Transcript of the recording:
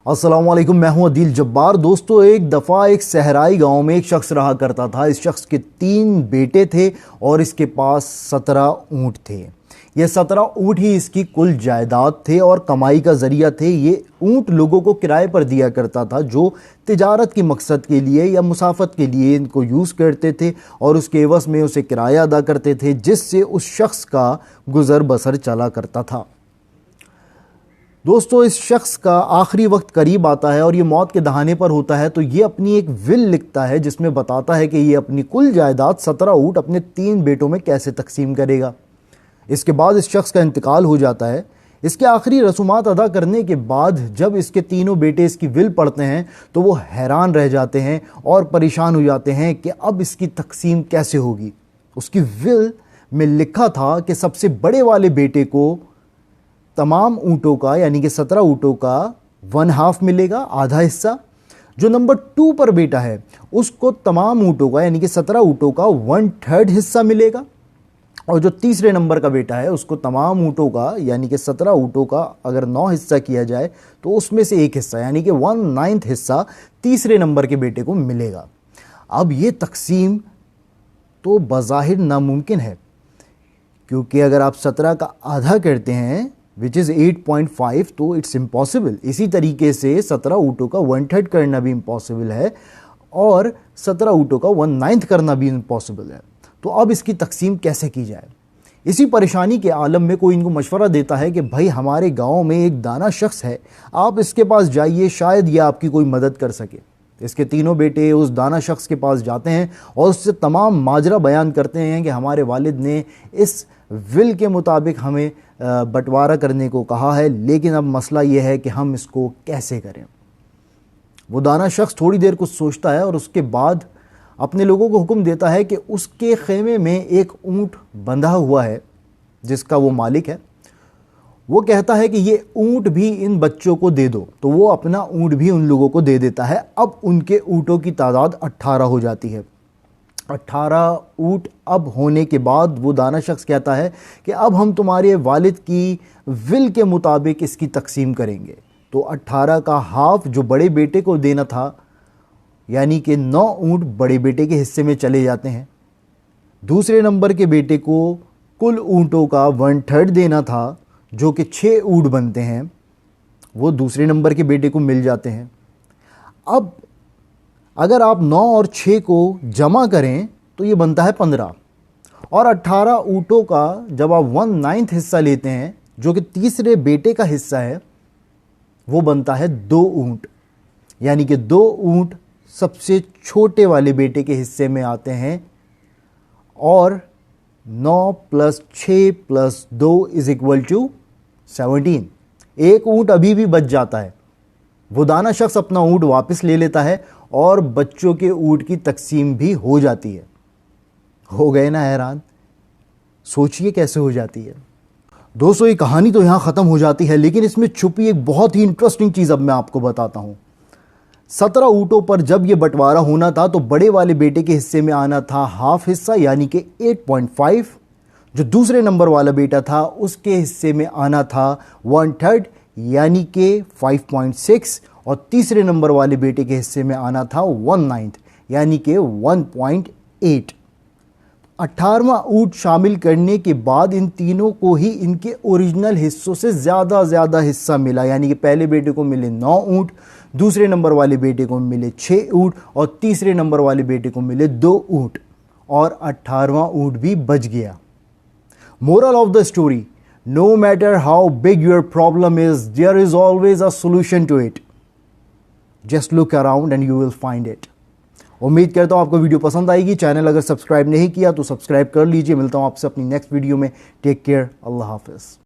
अस्सलामुअलैकुम, मैं हूं अदील जब्बार। दोस्तों, एक दफ़ा एक सहराई गांव में एक शख्स रहा करता था। इस शख्स के 3 बेटे थे और इसके पास 17 ऊँट थे। ये 17 ऊँट ही इसकी कुल जायदाद थे और कमाई का ज़रिया थे। ये ऊँट लोगों को किराए पर दिया करता था जो तिजारत की मकसद के लिए या मुसाफत के लिए इनको यूज़ करते थे और उसके एवज़ में उसे किराया अदा करते थे, जिससे उस शख्स का गुज़र बसर चला करता था। दोस्तों, इस शख्स का आखिरी वक्त करीब आता है और ये मौत के दहाने पर होता है, तो ये अपनी एक विल लिखता है जिसमें बताता है कि ये अपनी कुल जायदाद 17 ऊँट अपने 3 बेटों में कैसे तकसीम करेगा। इसके बाद इस शख्स का इंतकाल हो जाता है। इसके आखिरी रसूमात अदा करने के बाद जब इसके तीनों बेटे इसकी विल पढ़ते हैं तो वो हैरान रह जाते हैं और परेशान हो जाते हैं कि अब इसकी तकसीम कैसे होगी। उसकी विल में लिखा था कि सबसे बड़े वाले बेटे को तमाम ऊँटों का यानी कि 17 ऊँटों का 1/2 मिलेगा, आधा हिस्सा। जो नंबर 2 पर बेटा है उसको तमाम ऊँटों का यानी कि 17 ऊँटों का 1/3 हिस्सा मिलेगा। और जो तीसरे नंबर का बेटा है उसको तमाम ऊँटों का यानी कि 17 ऊँटों का अगर 9 हिस्सा किया जाए तो उसमें से 1 हिस्सा यानी कि 1/9 हिस्सा तीसरे नंबर के बेटे को मिलेगा। अब ये तकसीम तो बज़ाहिर नामुमकिन है, क्योंकि अगर आप 17 का आधा करते हैं विच इज़ 8.5 तो इट्स इम्पॉसिबल। इसी तरीके से 17 ऊँटों का 1/3 करना भी इम्पॉसिबल है और 17 ऊँटों का 1/9 करना भी इम्पॉसिबल है। तो अब इसकी तकसीम कैसे की जाए? इसी परेशानी के आलम में कोई इनको मशवरा देता है कि भाई हमारे गांव में एक दाना शख्स है, आप इसके पास जाइए, शायद यह आपकी कोई मदद कर सके। इसके तीनों बेटे उस दाना शख्स के पास जाते हैं और उससे तमाम माजरा बयान करते हैं कि हमारे वालिद ने इस विल के मुताबिक हमें बंटवारा करने को कहा है, लेकिन अब मसला यह है कि हम इसको कैसे करें। वो दाना शख्स थोड़ी देर कुछ सोचता है और उसके बाद अपने लोगों को हुक्म देता है कि उसके खेमे में एक ऊँट बंधा हुआ है जिसका वो मालिक है। वो कहता है कि ये ऊँट भी इन बच्चों को दे दो, तो वो अपना ऊँट भी उन लोगों को दे देता है। अब उनके ऊँटों की तादाद 18 हो जाती है। 18 ऊँट अब होने के बाद वो दाना शख्स कहता है कि अब हम तुम्हारे वालिद की विल के मुताबिक इसकी तकसीम करेंगे। तो 18 का हाफ जो बड़े बेटे को देना था यानी कि 9 ऊँट बड़े बेटे के हिस्से में चले जाते हैं। दूसरे नंबर के बेटे को कुल ऊँटों का 1/3 देना था जो कि 6 ऊँट बनते हैं, वो दूसरे नंबर के बेटे को मिल जाते हैं। अब अगर आप 9 और 6 को जमा करें तो ये बनता है 15 और 18 ऊँटों का जब आप 1/9 हिस्सा लेते हैं जो कि तीसरे बेटे का हिस्सा है, वो बनता है 2 ऊँट। यानी कि 2 ऊँट सबसे छोटे वाले बेटे के हिस्से में आते हैं और 9 + 6 + 2 = 17। एक ऊँट अभी भी बच जाता है। वो दाना शख्स अपना ऊँट वापस ले लेता है और बच्चों के ऊँट की तकसीम भी हो जाती है। हो गए ना हैरान? सोचिए कैसे हो जाती है। दोस्तों, ये कहानी तो यहाँ ख़त्म हो जाती है, लेकिन इसमें छुपी एक बहुत ही इंटरेस्टिंग चीज़ अब मैं आपको बताता हूँ। 17 ऊँटों पर जब ये बंटवारा होना था तो बड़े वाले बेटे के हिस्से में आना था हाफ हिस्सा यानी कि 8.5। जो दूसरे नंबर वाला बेटा था उसके हिस्से में आना था 1/3 यानी कि 5.6 और तीसरे नंबर वाले बेटे के हिस्से में आना था 1/9 यानी कि 1.8। 18वां ऊँट शामिल करने के बाद इन तीनों को ही इनके ओरिजिनल हिस्सों से ज़्यादा हिस्सा मिला। यानी कि पहले बेटे को मिले 9 ऊँट, दूसरे नंबर वाले बेटे को मिले 6 ऊँट और तीसरे नंबर वाले बेटे को मिले 2 ऊँट और 18वां ऊँट भी बच गया। Moral of the story, no matter how big your problem is, there is always a solution to it. Just look around and you will find it. उम्मीद करता हूँ आपको वीडियो पसंद आएगी। चैनल अगर सब्सक्राइब नहीं किया तो सब्सक्राइब कर लीजिए। मिलता हूँ आपसे अपनी नेक्स्ट वीडियो में। टेक केयर, अल्लाह हाफिज़।